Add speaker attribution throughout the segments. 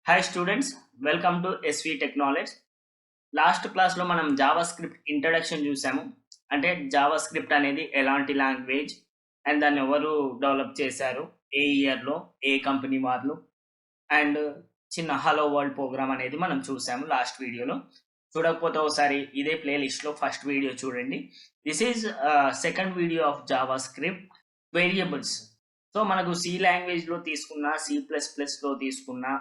Speaker 1: Hi students, welcome to SV Technology. Last క్లాస్లో మనం JavaScript introduction చూసాము. అంటే జావాస్క్రిప్ట్ అనేది ఎలాంటి లాంగ్వేజ్ అండ్ దాన్ని ఎవరు డెవలప్ చేశారు, ఏ ఇయర్లో, ఏ కంపెనీ వాళ్ళు, అండ్ చిన్న హలో వరల్డ్ ప్రోగ్రామ్ అనేది మనం చూసాము లాస్ట్ వీడియోలో. చూడకపోతే ఒకసారి ఇదే ప్లేలిస్ట్లో ఫస్ట్ వీడియో చూడండి. This is second video of JavaScript variables. So మనకు సి లాంగ్వేజ్లో తీసుకున్నా, C++లో తీసుకున్నా,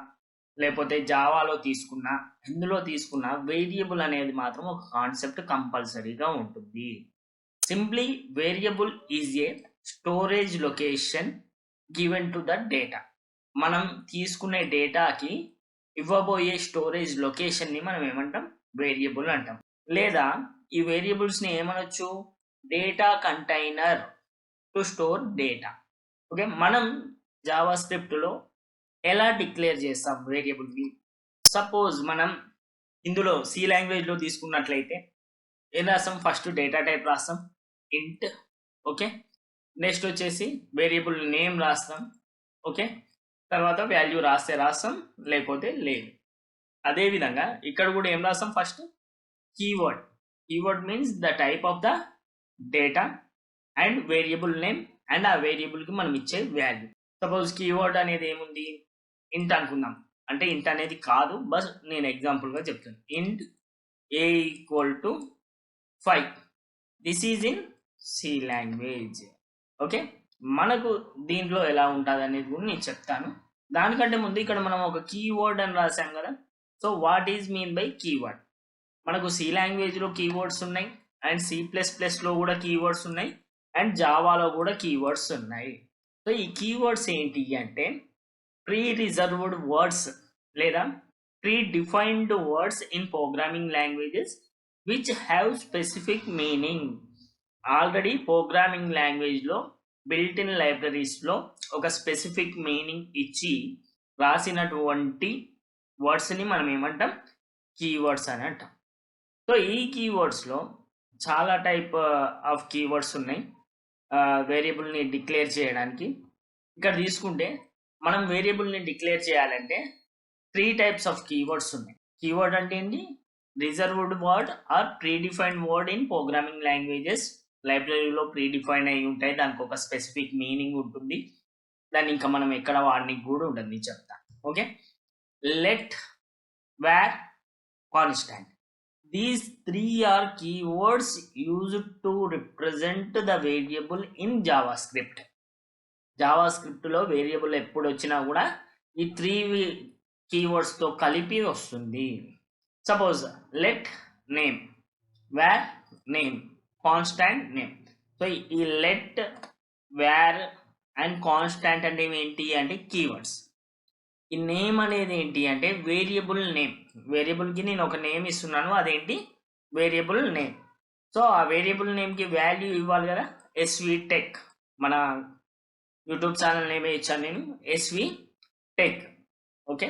Speaker 1: లేకపోతే జావాలో తీసుకున్నా, ఇందులో తీసుకున్న వేరియబుల్ అనేది మాత్రం ఒక కాన్సెప్ట్ కంపల్సరీగా ఉంటుంది. Simply variable is a storage location given to the data. మనం తీసుకునే డేటాకి ఇవ్వబోయే స్టోరేజ్ లొకేషన్ని మనం ఏమంటాం? వేరియబుల్ అంటాం. లేదా ఈ వేరియబుల్స్ని ఏమనొచ్చు? Data container to store data. Okay, మనం జావాస్క్రిప్ట్లో ఎలా డిక్లేర్ చేస్తాం వేరియబుల్ని? సపోజ్ మనం ఇందులో సి లాంగ్వేజ్లో తీసుకున్నట్లయితే ఏం రాస్తాం? ఫస్ట్ డేటా టైప్ రాస్తాం, ఇంట్. ఓకే, నెక్స్ట్ వచ్చేసి వేరియబుల్ నేమ్ రాస్తాం. ఓకే, తర్వాత వాల్యూ రాస్తే రాస్తాం, లేకపోతే లేదు. అదేవిధంగా ఇక్కడ కూడా ఏం రాస్తాం? First keyword. Keyword means the type of the data and variable name and ఆ వేరియబుల్కి మనం ఇచ్చే వాల్యూ. సపోజ్ కీవర్డ్ అనేది ఏముంది? ఇంట్ అనుకుందాం. అంటే ఇంట్ అనేది కాదు, బస్ నేను ఎగ్జాంపుల్గా చెప్తాను. Int A equal to 5. This is in C language. Okay, మనకు దీంట్లో ఎలా ఉంటుంది అనేది కూడా నేను చెప్తాను. దానికంటే ముందు ఇక్కడ మనం ఒక కీవర్డ్ అని రాసాం కదా. So what is mean by keyword? మనకు సి లాంగ్వేజ్లో కీవర్డ్స్ ఉన్నాయి, అండ్ C++లో కూడా కీవర్డ్స్ ఉన్నాయి, అండ్ జావాలో కూడా కీవర్డ్స్ ఉన్నాయి. సో ఈ కీవర్డ్స్ ఏంటి అంటే ప్రీ రిజర్వ్డ్ వర్డ్స్ లేదా pre defined words in programming languages which have specific meaning. Already programming లాంగ్వేజ్లో బిల్ట్ ఇన్ లైబ్రరీస్లో ఒక స్పెసిఫిక్ మీనింగ్ ఇచ్చి రాసినటువంటి వర్డ్స్ని మనం ఏమంటాం? కీవర్డ్స్ అని అంటాం. సో ఈ కీవర్డ్స్లో చాలా టైప్ ఆఫ్ కీవర్డ్స్ ఉన్నాయి వేరియబుల్ని డిక్లేర్ చేయడానికి. ఇక్కడ తీసుకుంటే మనం వేరియబుల్ని డిక్లేర్ చేయాలంటే 3 టైప్స్ ఆఫ్ కీవర్డ్స్ ఉన్నాయి. కీవర్డ్ అంటే ఏంటి? Reserved word or predefined word in programming languages. లైబ్రరీలో ప్రీడిఫైన్ అయి ఉంటాయి, దానికి ఒక స్పెసిఫిక్ మీనింగ్ ఉంటుంది, దాన్ని ఇంకా మనం ఎక్కడ వాడడానికి కూడా ఉంటుంది చెప్తా. Okay, let, var, constant. These 3 are keywords used to represent the variable in JavaScript. జావాస్క్రిప్ట్లో వేరియబుల్ ఎప్పుడు వచ్చినా కూడా ఈ 3 కీవర్డ్స్తో కలిపి వస్తుంది. Suppose let name, var name, constant name. So ఈ లెట్, వేర్ అండ్ కాన్స్టాంట్ అంటే ఏంటి అంటే కీవర్డ్స్. ఈ నేమ్ అనేది ఏంటి అంటే వేరియబుల్ నేమ్. వేరియబుల్కి నేను ఒక నేమ్ ఇస్తున్నాను, అదేంటి? Variable name. సో ఆ వేరియబుల్ నేమ్కి వాల్యూ ఇవ్వాలి కదా. ఎస్వి టెక్, మన యూట్యూబ్ ఛానల్ నేమే ఇచ్చాను నేను, ఎస్వి టెక్. ఓకే,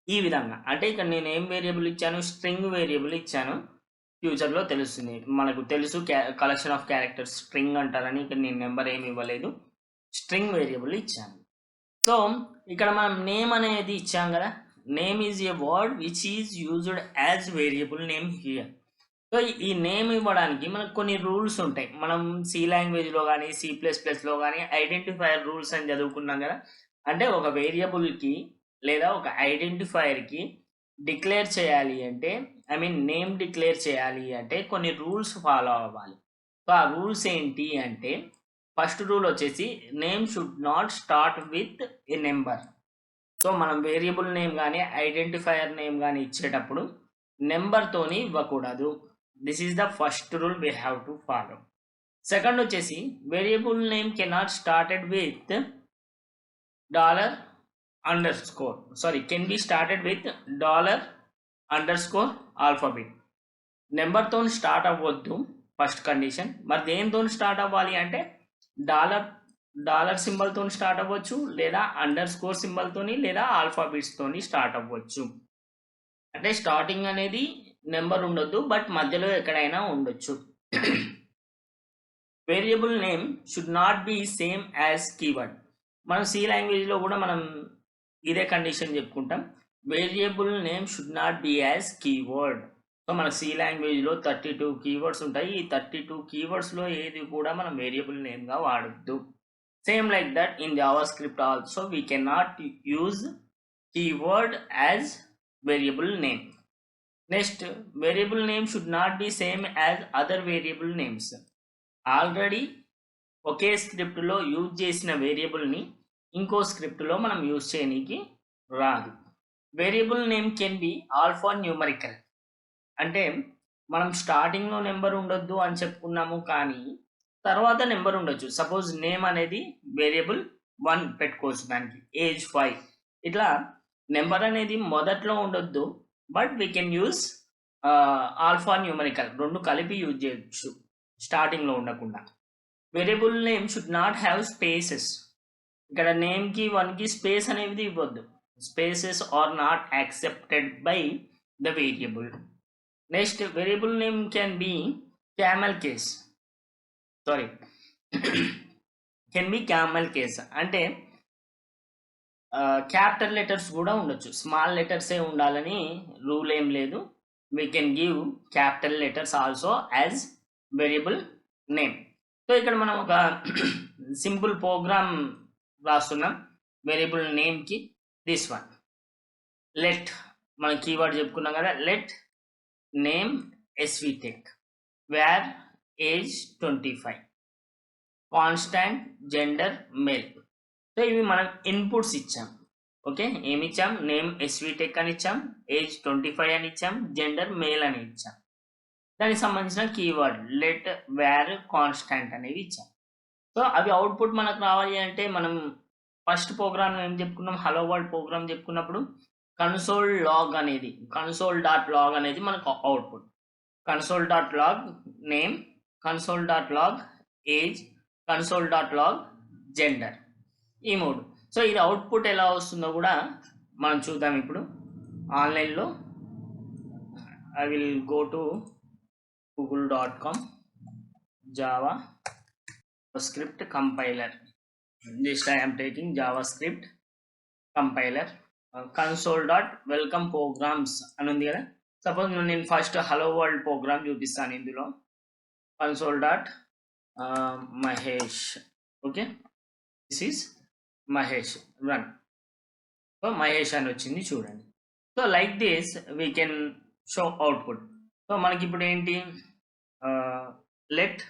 Speaker 1: ఈ విధంగా అంటే ఇక్కడ నేను ఏం వేరియబుల్ ఇచ్చాను? స్ట్రింగ్ వేరియబుల్ ఇచ్చాను. ఫ్యూచర్లో తెలుస్తుంది, మనకు తెలుసు కలెక్షన్ ఆఫ్ క్యారెక్టర్స్ స్ట్రింగ్ అంటారని. ఇక్కడ నేను నెంబర్ ఏమి ఇవ్వలేదు, స్ట్రింగ్ వేరియబుల్ ఇచ్చాను. సో ఇక్కడ మనం నేమ్ అనేది ఇచ్చాం కదా. Name is a word which is used as variable name here. So ఈ నేమ్ ఇవ్వడానికి మనకు కొన్ని రూల్స్ ఉంటాయి. మనం సి లాంగ్వేజ్లో కానీ C++లో కానీ ఐడెంటిఫైయర్ రూల్స్ అని చదువుకున్నాం కదా. అంటే ఒక వేరియబుల్కి లేదా ఒక ఐడెంటిఫైయర్కి డిక్లేర్ చేయాలి అంటే, నేమ్ డిక్లేర్ చేయాలి అంటే కొన్ని రూల్స్ ఫాలో అవ్వాలి. సో ఆ రూల్స్ ఏంటి అంటే, ఫస్ట్ రూల్ వచ్చేసి name should not start with a number. So మనం వేరియబుల్ నేమ్ కానీ ఐడెంటిఫైయర్ నేమ్ కానీ ఇచ్చేటప్పుడు నెంబర్తోని ఇవ్వకూడదు. This is the first rule we have to follow. Second వచ్చేసి variable name cannot started with can be started with $_ alphabet. నెంబర్తో start అవ్వద్దు, first condition. మరి దేనితో స్టార్ట్ అవ్వాలి అంటే డాలర్ సింబల్తో స్టార్ట్ అవ్వచ్చు, లేదా _ సింబల్తోని, లేదా ఆల్ఫాబెట్స్తోని స్టార్ట్ అవ్వచ్చు. అంటే స్టార్టింగ్ అనేది నెంబర్ ఉండొద్దు, బట్ మధ్యలో ఎక్కడైనా ఉండొచ్చు. Variable name should not be same as keyword. మనం సి లాంగ్వేజ్లో కూడా మనం ఇదే కండిషన్ చెప్పుకుంటాం. Variable name should not be as keyword. So మన సి లాంగ్వేజ్లో 32 కీవర్డ్స్ ఉంటాయి. ఈ 32 కీవర్డ్స్లో ఏది కూడా మనం వేరియబుల్ నేమ్గా వాడద్దు. Same like that in JavaScript also we can not use keyword as variable name. Next, variable name should not be same as other variable names. Already ఒకే స్క్రిప్ట్లో యూజ్ చేసిన వేరియబుల్ని ఇంకో స్క్రిప్ట్లో మనం యూజ్ చేయడానికి రాదు. Variable name can B alpha numerical. అంటే మనం స్టార్టింగ్లో నెంబర్ ఉండొద్దు అని చెప్పుకున్నాము, కానీ తర్వాత నెంబర్ ఉండొచ్చు. సపోజ్ నేమ్ అనేది వేరియబుల్ 1 పెట్టుకోవచ్చు, దానికి ఏజ్ 5. ఇట్లా నెంబర్ అనేది మొదట్లో ఉండొద్దు, but we can use alpha numerical, రెండు కలిపి యూజ్ చేయొచ్చు స్టార్టింగ్లో ఉండకుండా. Variable name should not have spaces. ఇక్కడ నేమ్కి 1కి స్పేస్ అనేది ఇవ్వద్దు. Spaces are not accepted by the variable. Next, variable name can be camel case. Sorry can be camel case అంటే క్యాపిటల్ లెటర్స్ కూడా ఉండొచ్చు. స్మాల్ లెటర్సే ఉండాలని రూల్ ఏం లేదు. We can give capital letters also as variable name. So ఇక్కడ మనం ఒక సింపుల్ ప్రోగ్రామ్ రాస్తున్నాం వేరియబుల్ నేమ్కి. దిస్ వన్, లెట్, మనం కీవర్డ్ చెప్పుకున్నాం కదా, లెట్ నేమ్ ఎస్విటెక్, var age 25, constant gender male. So ఇవి మనం ఇన్పుట్స్ ఇచ్చాం. ఓకే, ఏమి ఇచ్చాం? నేమ్ ఎస్విటెక్ అని ఇచ్చాం, ఏజ్ 25 అని ఇచ్చాం, జెండర్ మేల్ అని ఇచ్చాం. దానికి సంబంధించిన కీవర్డ్ లెట్, వేర్, కాన్స్టాంట్ అనేవి ఇచ్చాం. సో అవి అవుట్పుట్ మనకు రావాలి అంటే మనం ఫస్ట్ ప్రోగ్రామ్ ఏం చెప్పుకున్నాం? హలో వరల్డ్ ప్రోగ్రామ్ చెప్పుకున్నప్పుడు కన్సోల్ లాగ్ అనేది, console.log అనేది మనకు output. console.log name, console.log age, console.log gender, ఈ మూడు. సో ఇది అవుట్పుట్ ఎలా వస్తుందో కూడా మనం చూద్దాం ఇప్పుడు ఆన్లైన్లో. I will go to google.com JavaScript compiler. This time I am taking JavaScript compiler. console.welcome programs అని ఉంది కదా. సపోజ్ నేను ఫస్ట్ హలో వరల్డ్ ప్రోగ్రామ్ చూపిస్తాను ఇందులో. console.mahesh. Okay, this is Mahesh, run. So Mahesh అని వచ్చింది చూడండి. So like this we can show output. So మనకి ఇప్పుడు ఏంటి? Let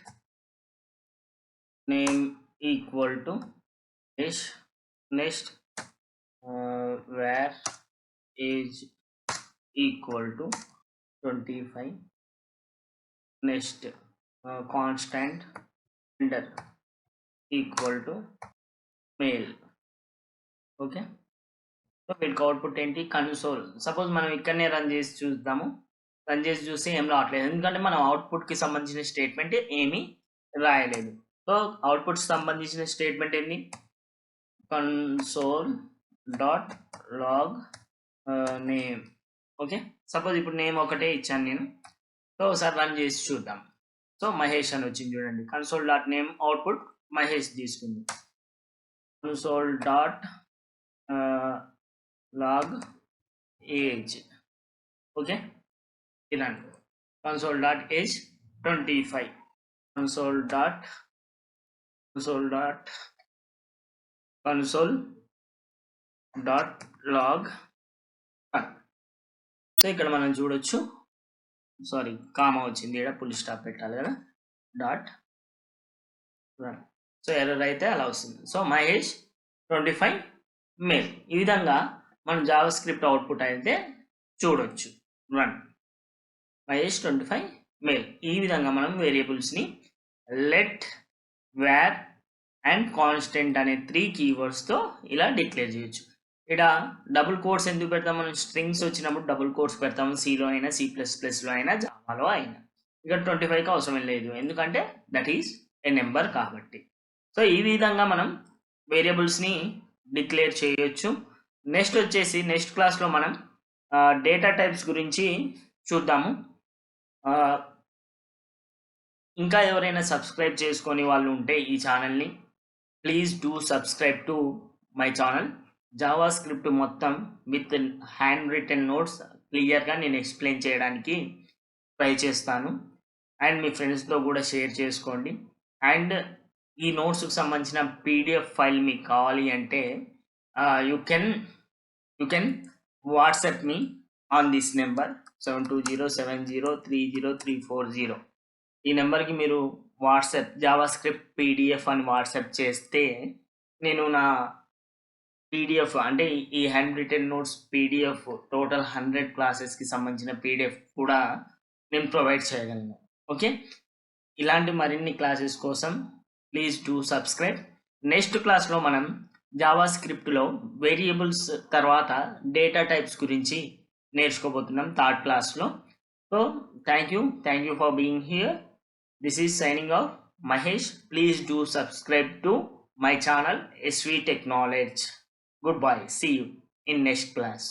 Speaker 1: name equal to Mahesh, next where age equal to 25, next constant gender equal to male. Okay, so వీటికి output ఏంటి? Console. Suppose మనం ఇక్కడనే రన్ చేసి చూద్దాము. రన్ చేసి చూస్తే ఏం రావట్లేదు, ఎందుకంటే మనం అవుట్పుట్కి సంబంధించిన స్టేట్మెంట్ ఏమీ రాయలేదు. సో అవుట్పుట్ సంబంధించిన స్టేట్మెంట్ ఏంటి? console.log name. ఓకే, సపోజ్ ఇప్పుడు నేమ్ ఒకటే ఇచ్చాను నేను. సో ఒకసారి రన్ చేసి చూద్దాం. సో మహేష్ అని వచ్చింది చూడండి. console.name అవుట్పుట్ మహేష్ తీసుకుంది. console.log age. ఓకే, ఇలా console.age 25, console.log. సో ఇక్కడ మనం చూడొచ్చు, సారీ కామా వచ్చింది, ఇక్కడ ఫుల్ స్టాప్ పెట్టాలి కదా, డాట్ రన్. సో ఎర్రర్ అయితే అలా వస్తుంది. So Mahesh 25 male. ఈ విధంగా మనం జావాస్క్రిప్ట్ అవుట్పుట్ అయితే చూడొచ్చు. Run Mahesh 25 male. ఈ విధంగా మనం వేరియబుల్స్ని లెట్, వేర్ అండ్ కాన్స్టెంట్ అనే 3 కీవర్డ్స్తో ఇలా డిక్లేర్ చేయొచ్చు. ఇక్కడ డబుల్ కోట్స్ ఎందుకు పెడతాం? మనం స్ట్రింగ్స్ వచ్చినప్పుడు డబుల్ కోట్స్ పెడతాము, సిలో అయినా, C++లో అయినా, జావాలో అయినా. ఇక్కడ 25కి అవసరం లేదు, ఎందుకంటే దట్ ఈస్ ఏ నెంబర్ కాబట్టి. సో ఈ విధంగా మనం వేరియబుల్స్ని డిక్లేర్ చేయొచ్చు. నెక్స్ట్ వచ్చేసి నెక్స్ట్ క్లాస్లో మనం డేటా టైప్స్ గురించి చూద్దాము. ఇంకా ఎవరైనా సబ్స్క్రైబ్ చేసుకొని వాళ్ళు ఉంటే ఈ ఛానల్ని please do subscribe to my channel JavaScript మొత్తం విత్ హ్యాండ్ రిటెన్ నోట్స్ క్లియర్గా నేను ఎక్స్ప్లెయిన్ చేయడానికి ట్రై చేస్తాను. అండ్ మీ ఫ్రెండ్స్తో కూడా షేర్ చేసుకోండి. అండ్ ఈ నోట్స్కి సంబంధించిన పీడిఎఫ్ ఫైల్ మీకు కావాలి అంటే you can WhatsApp me on this number 7207030340. ఈ నెంబర్కి మీరు వాట్సాప్ జావాస్క్రిప్ట్ పీడిఎఫ్ అని వాట్సాప్ చేస్తే నేను నా పీడిఎఫ్ అంటే ఈ hand written notes PDF total 100 క్లాసెస్కి సంబంధించిన పీడిఎఫ్ కూడా నేను ప్రొవైడ్ చేయగలను. ఓకే, ఇలాంటి మరిన్ని క్లాసెస్ కోసం ప్లీజ్ డూ సబ్స్క్రైబ్. నెక్స్ట్ క్లాస్లో మనం జావాస్క్రిప్ట్లో వేరియబుల్స్ తర్వాత డేటా టైప్స్ గురించి నేర్చుకోబోతున్నాం థర్డ్ క్లాస్లో. So thank you for being here. This is signing off Mahesh. Please do subscribe to my channel SV Tech Knowledge. Goodbye. See you in next class.